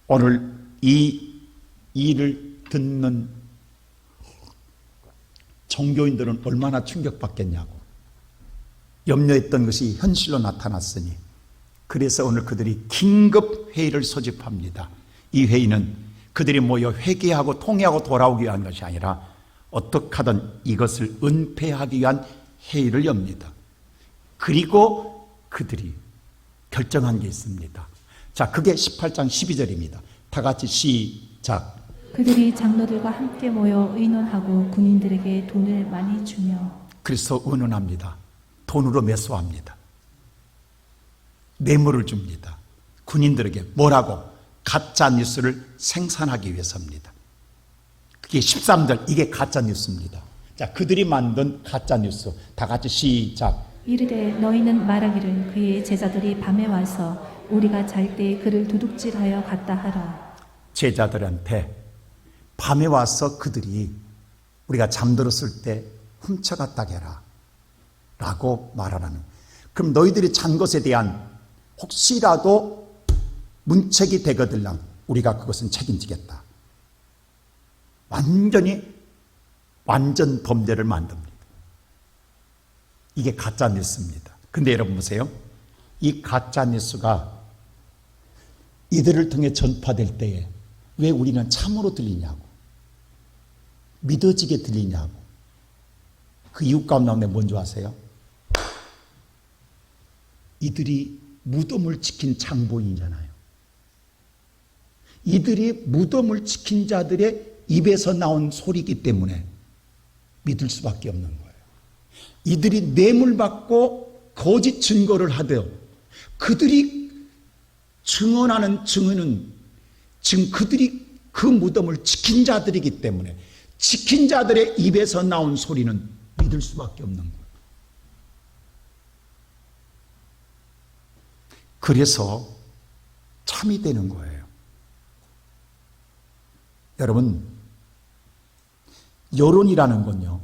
오늘 이 일을 듣는 종교인들은 얼마나 충격받겠냐고. 염려했던 것이 현실로 나타났으니. 그래서 오늘 그들이 긴급 회의를 소집합니다. 이 회의는 그들이 모여 회개하고 통회하고 돌아오기 위한 것이 아니라 어떻게 하든 이것을 은폐하기 위한 회의를 엽니다. 그리고 그들이 결정한 게 있습니다. 자, 그게 18장 12절입니다. 다 같이 시작. 그들이 장로들과 함께 모여 의논하고 군인들에게 돈을 많이 주며 그래서 의논합니다. 돈으로 매수합니다. 뇌물을 줍니다. 군인들에게 뭐라고? 가짜 뉴스를 생산하기 위해서입니다. 그게 13절, 이게 가짜 뉴스입니다. 자, 그들이 만든 가짜 뉴스 다 같이 시작. 이르되 너희는 말하기를 그의 제자들이 밤에 와서 우리가 잘 때 그를 도둑질하여 갔다 하라. 제자들한테 밤에 와서 그들이 우리가 잠들었을 때 훔쳐갔다 해라 라고 말하라는. 그럼 너희들이 잔 것에 대한 혹시라도 문책이 되거들랑 우리가 그것은 책임지겠다. 완전 범죄를 만듭니다. 이게 가짜 뉴스입니다. 근데 여러분 보세요. 이 가짜 뉴스가 이들을 통해 전파될 때에 왜 우리는 참으로 들리냐고, 믿어지게 들리냐고. 그 이유 가운데 뭔지 아세요? 이들이 무덤을 지킨 장본인이잖아요. 이들이 무덤을 지킨 자들의 입에서 나온 소리이기 때문에 믿을 수밖에 없는 거예요. 이들이 뇌물 받고 거짓 증거를 하되 그들이 증언하는 증언은 지금 그들이 그 무덤을 지킨 자들이기 때문에 지킨 자들의 입에서 나온 소리는 믿을 수밖에 없는 거예요. 그래서 참이 되는 거예요. 여러분, 여론이라는 건요,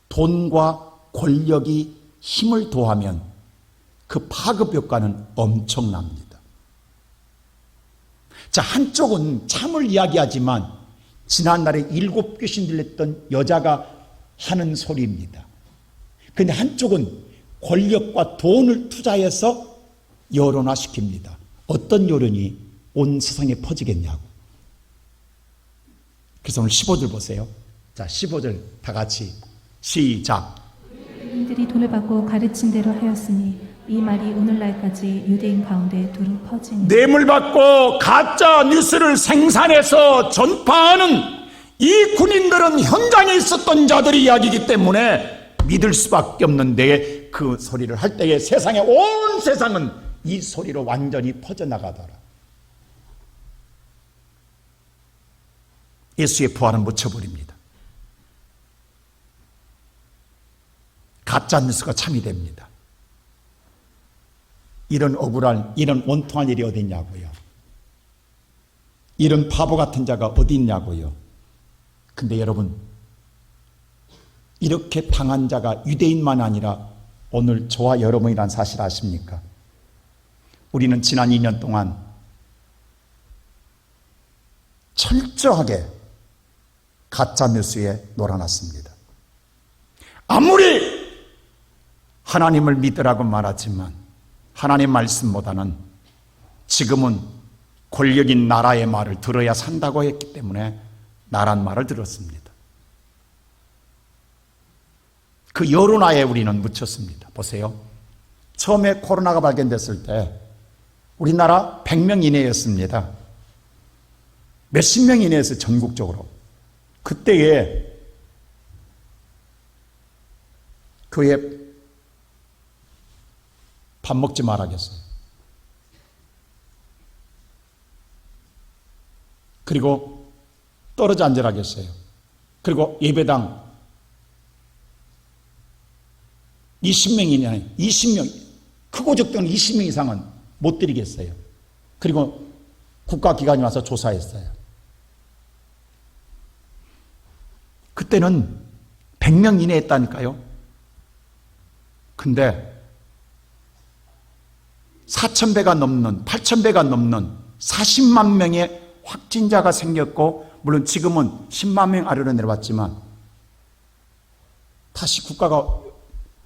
돈과 권력이 힘을 도하면 그 파급 효과는 엄청납니다. 자, 한쪽은 참을 이야기하지만 지난날에 7 귀신 들렸던 여자가 하는 소리입니다. 그런데 한쪽은 권력과 돈을 투자해서 여론화시킵니다. 어떤 여론이 온 세상에 퍼지겠냐고. 그래서 오늘 15절 보세요. 자, 15절 다 같이 시작. 군인들이 돈을 받고 가르친 대로 하였으니 이 말이 오늘날까지 유대인 가운데 두루 퍼지니 뇌물 받고 가짜 뉴스를 생산해서 전파하는 이 군인들은 현장에 있었던 자들의 이야기이기 때문에 믿을 수밖에 없는데 그 소리를 할 때에 세상에 온 세상은 이 소리로 완전히 퍼져나가더라. 예수의 부활은 묻혀버립니다. 가짜 뉴스가 참이 됩니다. 이런 억울한, 이런 원통한 일이 어디 있냐고요. 이런 바보 같은 자가 어디 있냐고요. 근데 여러분, 이렇게 당한 자가 유대인만 아니라 오늘 저와 여러분이란 사실 아십니까? 우리는 지난 2년 동안 철저하게 가짜뉴스에 놀아났습니다. 아무리 하나님을 믿으라고 말하지만 하나님 말씀보다는 지금은 권력인 나라의 말을 들어야 산다고 했기 때문에 나란 말을 들었습니다. 그 여론화에 우리는 묻혔습니다. 보세요. 처음에 코로나가 발견됐을 때 우리나라 100명 이내였습니다. 몇십 명 이내에서 전국적으로. 그때에 교회 밥 먹지 말라겠어요. 그리고 떨어져 앉으라겠어요. 그리고 예배당 20명 이내, 20명, 크고 적던 20명 이상은 못 드리겠어요. 그리고 국가기관이 와서 조사했어요. 그때는 100명 이내에 했다니까요. 근데 4,000배가 넘는, 8,000배가 넘는 40만 명의 확진자가 생겼고, 물론 지금은 10만 명 아래로 내려왔지만 다시 국가가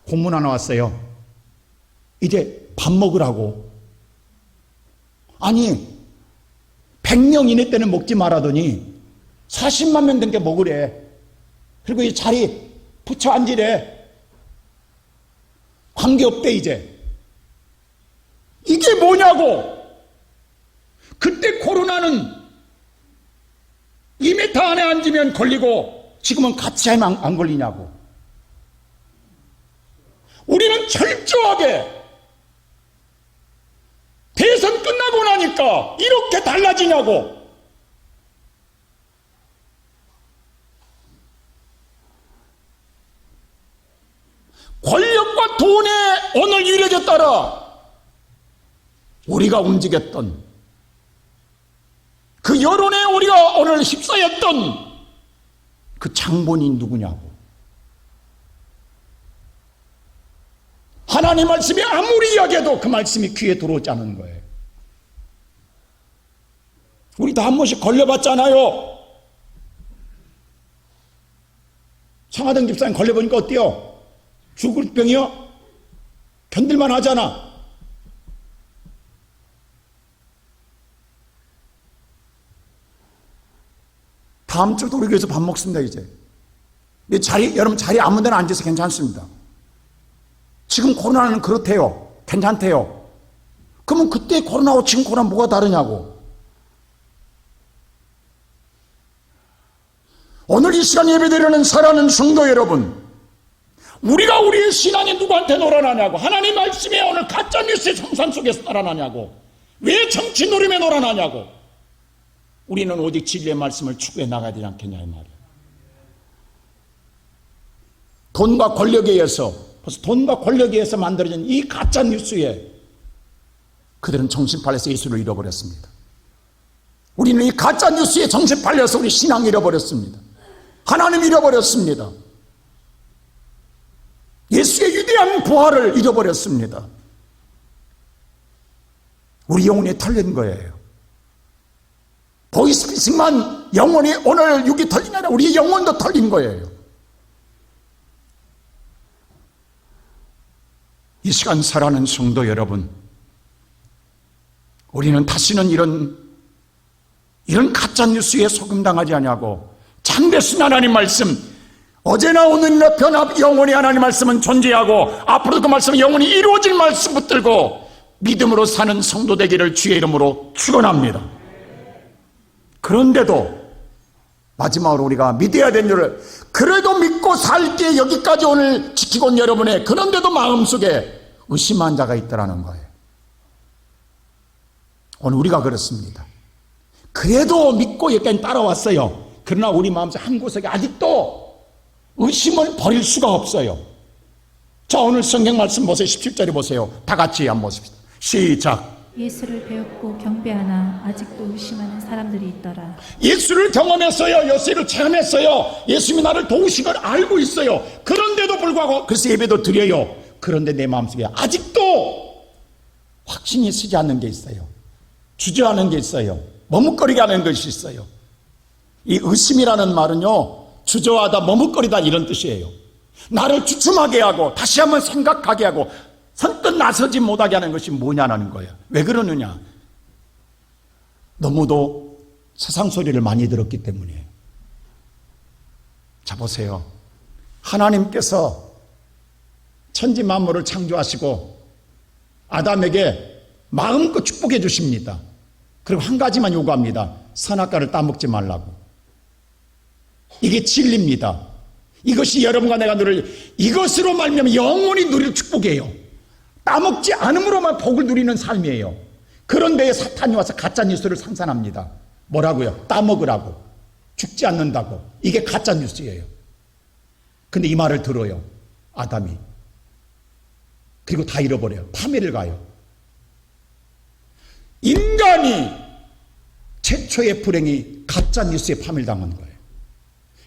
공문 하나 왔어요. 이제 밥 먹으라고. 아니 100명 이내 때는 먹지 말라더니 40만 명 된 게 먹으래. 그리고 이 자리 붙여 앉으래. 관계없대 이제. 이게 뭐냐고. 그때 코로나는 2m 안에 앉으면 걸리고 지금은 같이 하면 안 걸리냐고. 우리는 철저하게 대선 끝나고 나니까 이렇게 달라지냐고. 권력과 돈의 오늘 유력에 따라 우리가 움직였던, 그 여론에 우리가 오늘 휩싸였던 그 장본이 누구냐고. 하나님 말씀이 아무리 이야기해도 그 말씀이 귀에 들어오지 않은 거예요. 우리 다 한 번씩 걸려봤잖아요. 성하동 집사님 걸려보니까 어때요? 죽을 병이요? 견딜만 하잖아. 다음 주도 우리 교회에서 밥 먹습니다. 이제 여러분 자리 아무 데나 앉아서 괜찮습니다. 지금 코로나는 그렇대요. 괜찮대요. 그러면 그때 코로나하고 지금 코로나 뭐가 다르냐고. 오늘 이 시간 예배드리는 사랑하는 성도 여러분, 우리가 우리의 신앙이 누구한테 놀아나냐고. 하나님 말씀에 오늘 가짜뉴스의 성산 속에서 살아나냐고. 왜 정치 노림에 놀아나냐고. 우리는 오직 진리의 말씀을 추구해 나가야 되지 않겠냐 이 말이에요. 돈과 권력에 의해서, 벌써 돈과 권력에 의해서 만들어진 이 가짜뉴스에 그들은 정신 팔려서 예수를 잃어버렸습니다. 우리는 이 가짜뉴스에 정신 팔려서 우리 신앙 잃어버렸습니다. 하나님 잃어버렸습니다. 예수의 위대한 부활을 잃어버렸습니다. 우리 영혼이 털린 거예요. 보이스피싱만 영혼이 오늘 육이 털린 게 아니라 우리 영혼도 털린 거예요. 이 시간 살아가는 성도 여러분, 우리는 다시는 이런 가짜뉴스에 속임당하지 않냐고. 참되신 하나님 말씀, 어제나 오늘이나 변함 영원히 하나님 말씀은 존재하고 앞으로도 그 말씀은 영원히 이루어질 말씀 붙들고 믿음으로 사는 성도 되기를 주의 이름으로 축원합니다. 그런데도 마지막으로 우리가 믿어야 되는 일을, 그래도 믿고 살게 여기까지 오늘 지키고 온 여러분의, 그런데도 마음속에 의심한 자가 있다라는 거예요. 오늘 우리가 그렇습니다. 그래도 믿고 여기까지 따라왔어요. 그러나 우리 마음속 한 구석에 아직도 의심을 버릴 수가 없어요. 자, 오늘 성경 말씀 보세요. 17절에 보세요. 다 같이 한번 보십시다. 시작. 예수를 배웠고 경배하나 아직도 의심하는 사람들이 있더라. 예수를 경험했어요. 예수를 체험했어요. 예수님이 나를 도우신 걸 알고 있어요. 그런데도 불구하고 그래서 예배도 드려요. 그런데 내 마음속에 아직도 확신이 서지 않는 게 있어요. 주저하는 게 있어요. 머뭇거리게 하는 것이 있어요. 이 의심이라는 말은요, 주저하다, 머뭇거리다 이런 뜻이에요. 나를 주춤하게 하고 다시 한번 생각하게 하고 선뜻 나서지 못하게 하는 것이 뭐냐는 거예요. 왜 그러느냐? 너무도 세상 소리를 많이 들었기 때문이에요. 자, 보세요. 하나님께서 천지 만물을 창조하시고 아담에게 마음껏 축복해 주십니다. 그리고 한 가지만 요구합니다. 선악과를 따먹지 말라고. 이게 진리입니다. 이것이 여러분과 내가 누릴, 이것으로 말미암아 영원히 누릴 축복이에요. 따먹지 않음으로만 복을 누리는 삶이에요. 그런데 사탄이 와서 가짜뉴스를 상산합니다. 뭐라고요? 따먹으라고. 죽지 않는다고. 이게 가짜뉴스예요. 근데 이 말을 들어요, 아담이. 그리고 다 잃어버려요. 파멸을 가요. 인간이 최초의 불행이 가짜뉴스에 파멸당한 거예요.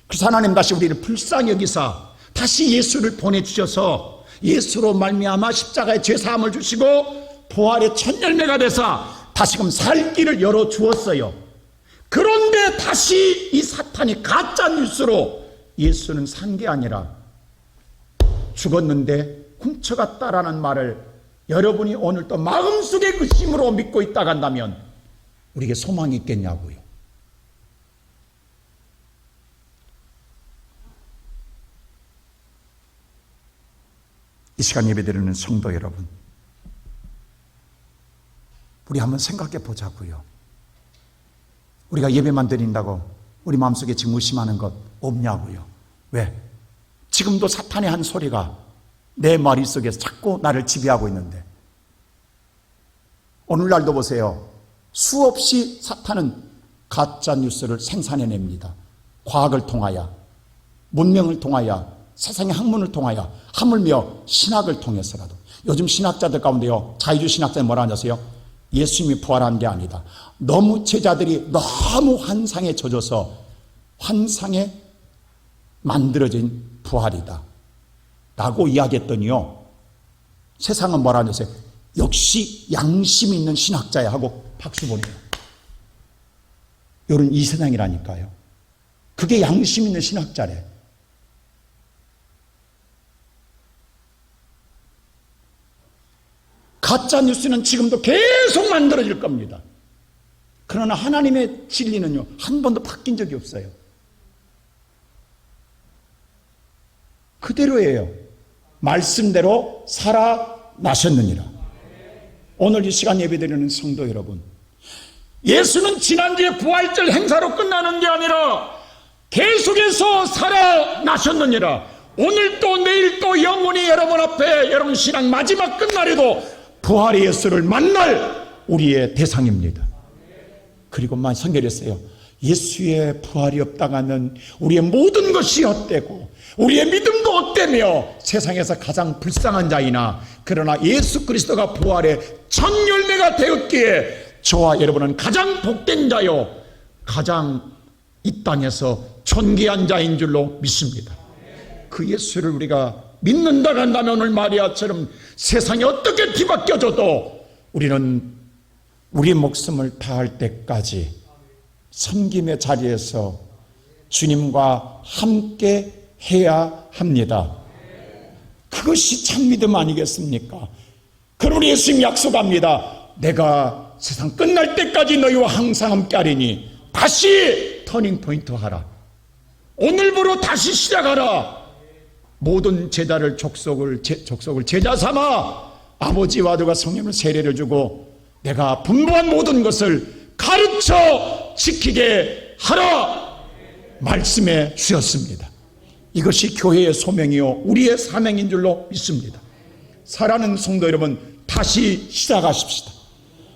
그래서 하나님 다시 우리를 불쌍히 여기사 다시 예수를 보내주셔서 예수로 말미암아 십자가의 죄사함을 주시고 부활의 첫 열매가 되사 다시금 살 길을 열어주었어요. 그런데 다시 이 사탄이 가짜뉴스로 예수는 산 게 아니라 죽었는데 훔쳐갔다라는 말을 여러분이 오늘 또 마음속에 의심으로 믿고 있다 한다면 우리에게 소망이 있겠냐고요. 이 시간 예배드리는 성도 여러분, 우리 한번 생각해 보자고요. 우리가 예배만 드린다고 우리 마음속에 지금 의심하는 것 없냐고요. 왜? 지금도 사탄의 한 소리가 내 머릿속에서 자꾸 나를 지배하고 있는데, 오늘날도 보세요. 수없이 사탄은 가짜 뉴스를 생산해냅니다. 과학을 통하여, 문명을 통하여, 세상의 학문을 통하여, 하물며 신학을 통해서라도. 요즘 신학자들 가운데요, 자유주의 신학자는 뭐라 하냐세요? 예수님이 부활한 게 아니다. 너무 제자들이 너무 환상에 젖어서 환상에 만들어진 부활이다 라고 이야기했더니요, 세상은 뭐라 하냐세요? 역시 양심 있는 신학자야 하고 박수 보내요. 이런 이 세상이라니까요. 그게 양심 있는 신학자래. 가짜 뉴스는 지금도 계속 만들어질 겁니다. 그러나 하나님의 진리는요, 한 번도 바뀐 적이 없어요. 그대로예요. 말씀대로 살아나셨느니라. 오늘 이 시간 예배드리는 성도 여러분, 예수는 지난주에 부활절 행사로 끝나는 게 아니라 계속해서 살아나셨느니라. 오늘 또 내일 또 영원히 여러분 앞에 여러분 신앙 마지막 끝날에도 부활의 예수를 만날 우리의 대상입니다. 그리고 성결했어요. 예수의 부활이 없다가는 우리의 모든 것이 헛되고 우리의 믿음도 헛되며 세상에서 가장 불쌍한 자이나, 그러나 예수 그리스도가 부활의 첫 열매가 되었기에 저와 여러분은 가장 복된 자요, 가장 이 땅에서 존귀한 자인 줄로 믿습니다. 그 예수를 우리가 믿는다고 한다면 오늘 마리아처럼 세상이 어떻게 뒤바뀌어져도 우리는 우리 목숨을 다할 때까지 섬김의 자리에서 주님과 함께 해야 합니다. 그것이 참 믿음 아니겠습니까? 그러므로 예수님 약속합니다. 내가 세상 끝날 때까지 너희와 항상 함께 하리니 다시 터닝 포인트 하라. 오늘부로 다시 시작하라. 모든 제자를 족속을 제자 삼아 아버지와 아들과 성령을 세례를 주고 내가 분부한 모든 것을 가르쳐 지키게 하라 말씀해 주셨습니다. 이것이 교회의 소명이요 우리의 사명인 줄로 믿습니다. 사랑하는 성도 여러분, 다시 시작하십시다.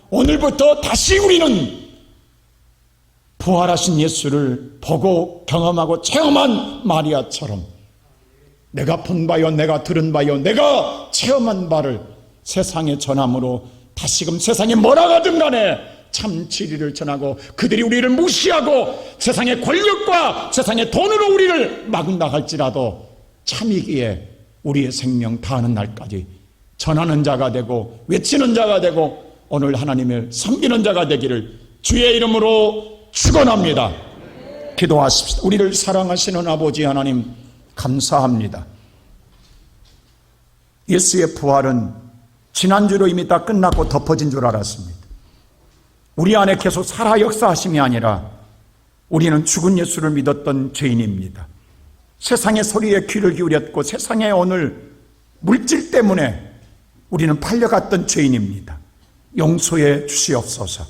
오늘부터 다시 우리는 부활하신 예수를 보고 경험하고 체험한 마리아처럼 내가 본 바요, 내가 들은 바요, 내가 체험한 바를 세상에 전함으로 다시금 세상에 뭐라 하든 간에 참 진리를 전하고, 그들이 우리를 무시하고 세상의 권력과 세상의 돈으로 우리를 막는다 할지라도 참이기에 우리의 생명 다하는 날까지 전하는 자가 되고 외치는 자가 되고 오늘 하나님을 섬기는 자가 되기를 주의 이름으로 축원합니다. 기도하십시다. 우리를 사랑하시는 아버지 하나님, 감사합니다. 예수의 부활은 지난주로 이미 다 끝났고 덮어진 줄 알았습니다. 우리 안에 계속 살아 역사하심이 아니라 우리는 죽은 예수를 믿었던 죄인입니다. 세상의 소리에 귀를 기울였고 세상의 오늘 물질 때문에 우리는 팔려갔던 죄인입니다. 용서해 주시옵소서.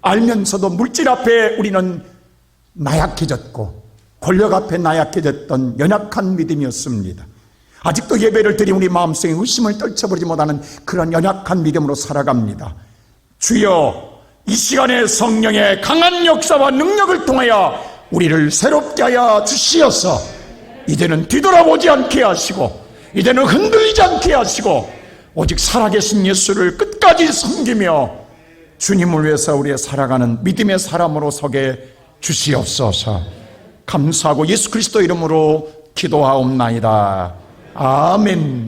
알면서도 물질 앞에 우리는 나약해졌고 권력 앞에 나약해졌던 연약한 믿음이었습니다. 아직도 예배를 드린 우리 마음속에 의심을 떨쳐버리지 못하는 그런 연약한 믿음으로 살아갑니다. 주여, 이 시간에 성령의 강한 역사와 능력을 통하여 우리를 새롭게 하여 주시어서 이제는 뒤돌아보지 않게 하시고 이제는 흔들리지 않게 하시고 오직 살아계신 예수를 끝까지 섬기며 주님을 위해서 우리의 살아가는 믿음의 사람으로 서게 주시옵소서. 감사하고 예수 그리스도 이름으로 기도하옵나이다. 아멘.